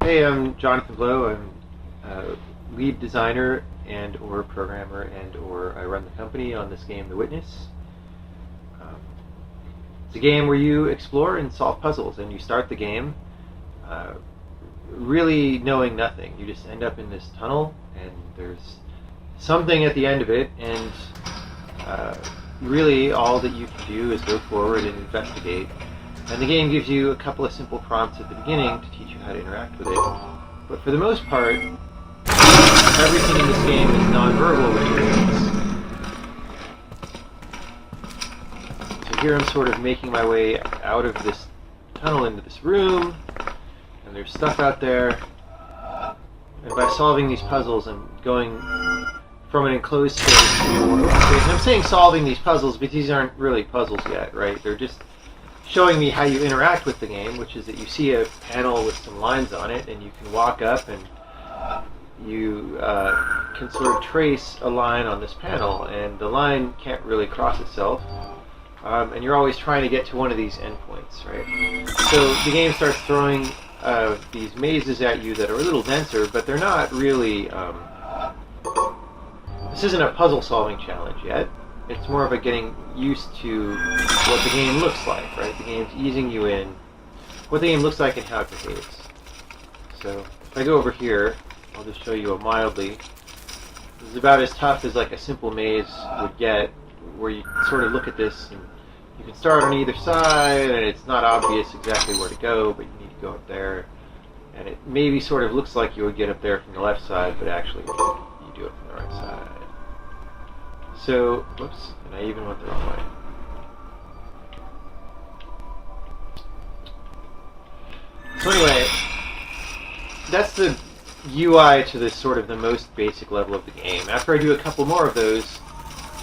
Hey, I'm Jonathan Blow. I'm lead designer and or programmer and or I run the company on this game, The Witness. It's a game where you explore and solve puzzles, and you start the game really knowing nothing. You just end up in this tunnel, and there's something at the end of it, and really all that you can do is go forward and investigate. And the game gives you a couple of simple prompts at the beginning to teach you how to interact with it. But for the most part, everything in this game is nonverbal, which is. So here I'm sort of making my way out of this tunnel into this room, and there's stuff out there. And by solving these puzzles, I'm going from an enclosed space to an open space. And I'm saying solving these puzzles, but these aren't really puzzles yet, right? They're just showing me how you interact with the game, which is that you see a panel with some lines on it, and you can walk up and you can sort of trace a line on this panel, and the line can't really cross itself, and you're always trying to get to one of these endpoints, right? So the game starts throwing these mazes at you that are a little denser, but they're not really... this isn't a puzzle-solving challenge yet. It's more of a getting used to what the game looks like, right? The game's easing you in what the game looks like and how it behaves. So if I go over here, I'll just show you a mildly. This is about as tough as like a simple maze would get, where you sort of look at this and you can start on either side, and it's not obvious exactly where to go, but you need to go up there. And it maybe sort of looks like you would get up there from the left side, but actually you do it from the right side. So, whoops, and I even went the wrong way. So anyway, that's the UI to this sort of the most basic level of the game. After I do a couple more of those,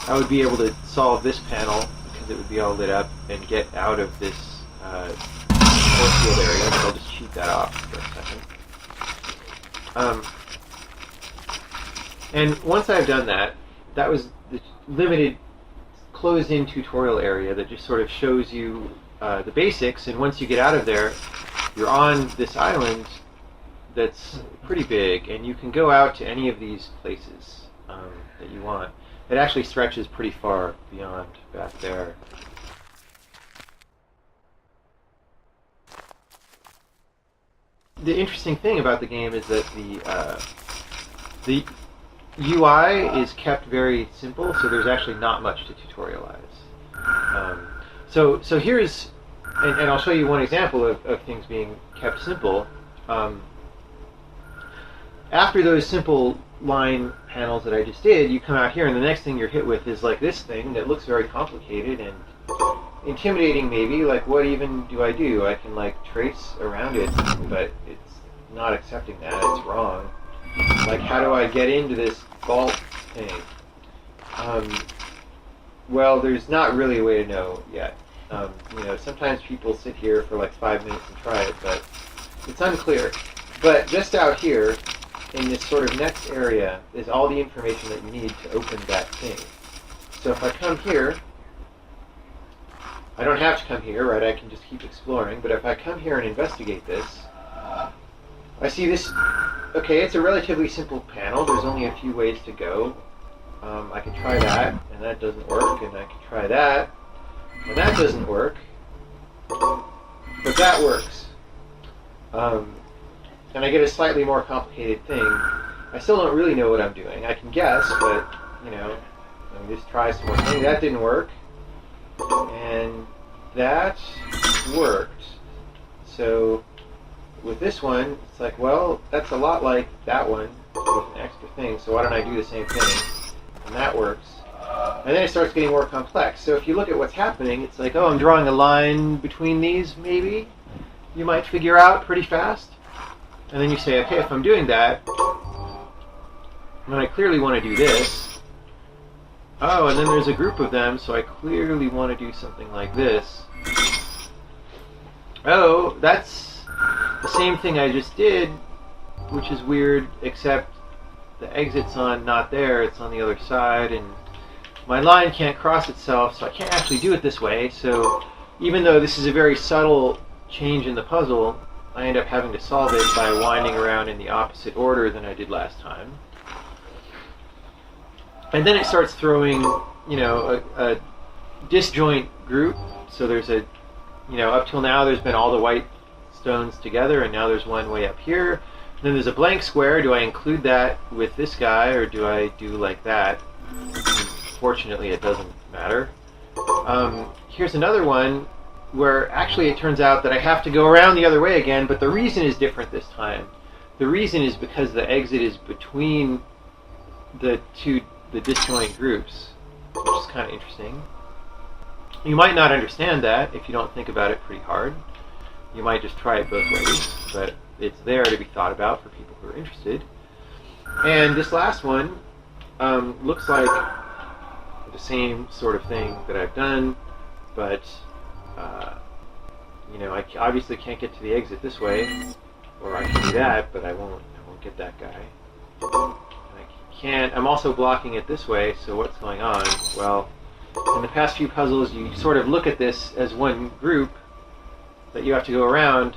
I would be able to solve this panel, because it would be all lit up, and get out of this force field area. So I'll just cheat that off for a second. And once I've done that, that was the limited closed-in tutorial area that just sort of shows you the basics, and once you get out of there, you're on this island that's pretty big, and you can go out to any of these places that you want. It actually stretches pretty far beyond back there. The interesting thing about the game is that the UI is kept very simple, so there's actually not much to tutorialize. So here's, and I'll show you one example of things being kept simple. After those simple line panels that I just did, you come out here, and the next thing you're hit with is like this thing that looks very complicated and intimidating maybe. Like, what even do? I can like trace around it, but it's not accepting that, it's wrong. Like, how do I get into this vault thing? Well, there's not really a way to know yet. Sometimes people sit here for like 5 minutes and try it, but it's unclear. But just out here, in this sort of next area, is all the information that you need to open that thing. So if I come here, I don't have to come here, right? I can just keep exploring. But if I come here and investigate this, I see this. Okay, it's a relatively simple panel. There's only a few ways to go. I can try that, and that doesn't work. And I can try that, and that doesn't work. But that works. And I get a slightly more complicated thing. I still don't really know what I'm doing. I can guess, but, let me just try some more things. That didn't work. And that worked. So with this one, it's like, well, that's a lot like that one with an extra thing, so why don't I do the same thing? And that works. And then it starts getting more complex. So if you look at what's happening, it's like, oh, I'm drawing a line between these, maybe? You might figure out pretty fast. And then you say, okay, if I'm doing that, then I clearly want to do this. Oh, and then there's a group of them, so I clearly want to do something like this. Oh, that's the same thing I just did, which is weird, except the exit's not there, it's on the other side, and my line can't cross itself, so I can't actually do it this way. So even though this is a very subtle change in the puzzle, I end up having to solve it by winding around in the opposite order than I did last time. And then it starts throwing, you know, a disjoint group. So there's a, you know, up till now there's been all the white stones together, and now there's one way up here. And then there's a blank square. Do I include that with this guy, or do I do like that? Fortunately, it doesn't matter. Here's another one where actually it turns out that I have to go around the other way again, but the reason is different this time. The reason is because the exit is between the disjoint groups, which is kind of interesting. You might not understand that if you don't think about it pretty hard. You might just try it both ways, but it's there to be thought about for people who are interested. And this last one looks like the same sort of thing that I've done, but you know, I obviously can't get to the exit this way, or I can do that, but I won't get that guy. And I can't. I'm also blocking it this way. So what's going on? Well, in the past few puzzles, you sort of look at this as one group that you have to go around,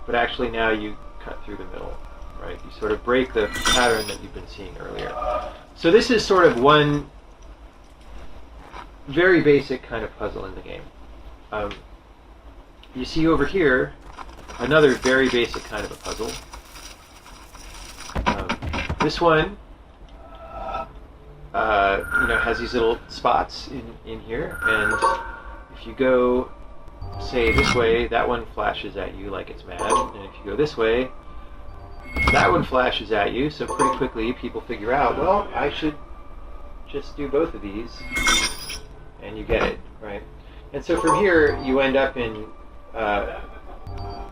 but actually now you cut through the middle, right? You sort of break the pattern that you've been seeing earlier. So this is sort of one very basic kind of puzzle in the game. You see over here another very basic kind of a puzzle. This one, you know, has these little spots in here, and if you go, say, this way, that one flashes at you like it's mad, and if you go this way, that one flashes at you. So pretty quickly people figure out, well, I should just do both of these, and you get it, right? And so from here you end up in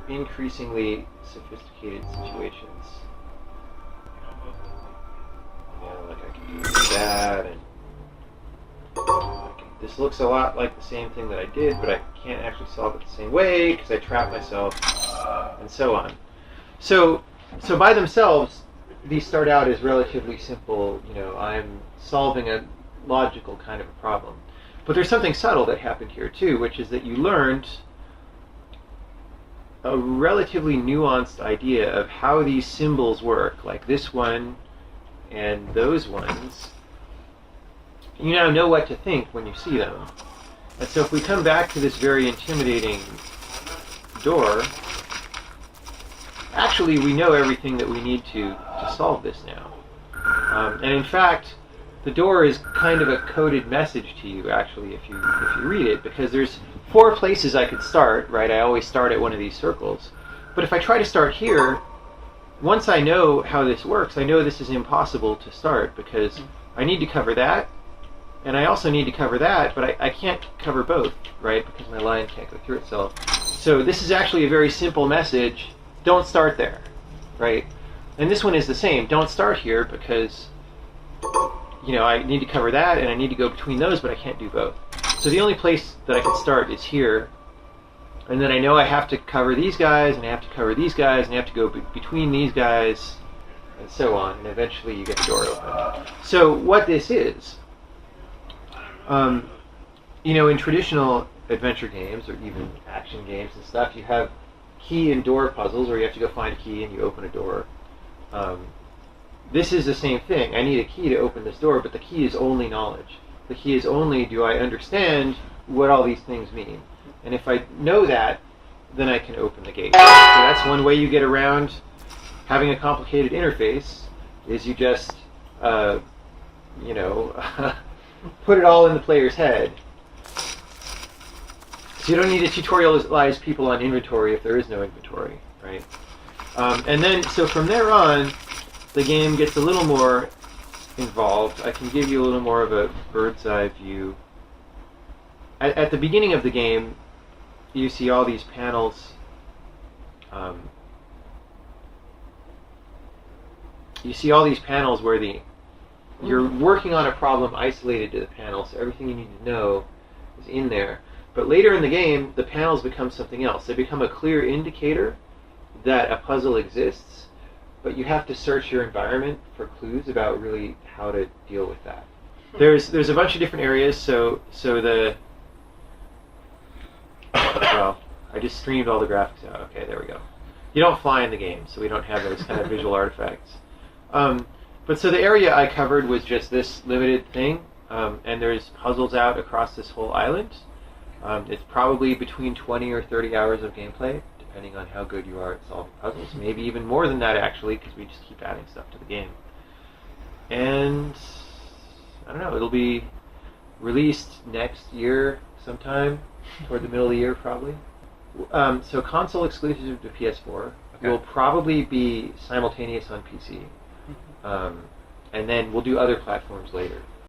increasingly sophisticated situations. You know, like I can do that, and this looks a lot like the same thing that I did, but I can't actually solve it the same way because I trap myself, and so on. So by themselves, these start out as relatively simple. You know, I'm solving a logical kind of a problem. But there's something subtle that happened here too, which is that you learned a relatively nuanced idea of how these symbols work, like this one and those ones. You now know what to think when you see them. And so if we come back to this very intimidating door, actually we know everything that we need to solve this now. And in fact, the door is kind of a coded message to you, actually, if you read it, because there's 4 places I could start, right? I always start at one of these circles. But if I try to start here, once I know how this works, I know this is impossible to start, because I need to cover that, and I also need to cover that, but I can't cover both, right? Because my line can't go through itself. So this is actually a very simple message. Don't start there, right? And this one is the same. Don't start here because, you know, I need to cover that and I need to go between those, but I can't do both. So the only place that I can start is here. And then I know I have to cover these guys, and I have to cover these guys, and I have to go between these guys, and so on. And eventually you get the door open. So what this is, you know, in traditional adventure games, or even action games and stuff, you have key and door puzzles where you have to go find a key and you open a door. This is the same thing. I need a key to open this door, but the key is only knowledge. The key is only, do I understand what all these things mean? And if I know that, then I can open the gate. So that's one way you get around having a complicated interface, is you just, you know, put it all in the player's head. So you don't need to tutorialize people on inventory if there is no inventory, right? And then, so from there on, the game gets a little more involved. I can give you a little more of a bird's eye view. At the beginning of the game, you see all these panels. You see all these panels where you're working on a problem isolated to the panel, so everything you need to know is in there. But later in the game, the panels become something else. They become a clear indicator that a puzzle exists, but you have to search your environment for clues about really how to deal with that. There's a bunch of different areas. So the well, I just streamed all the graphics out. Okay, there we go. You don't fly in the game, so we don't have those kind of visual artifacts. But so the area I covered was just this limited thing, and there's puzzles out across this whole island. It's probably between 20 or 30 hours of gameplay, depending on how good you are at solving puzzles. Maybe even more than that, actually, because we just keep adding stuff to the game. And I don't know, it'll be released next year sometime, toward the middle of the year probably. So console exclusive to PS4 will probably be simultaneous on PC. And then we'll do other platforms later.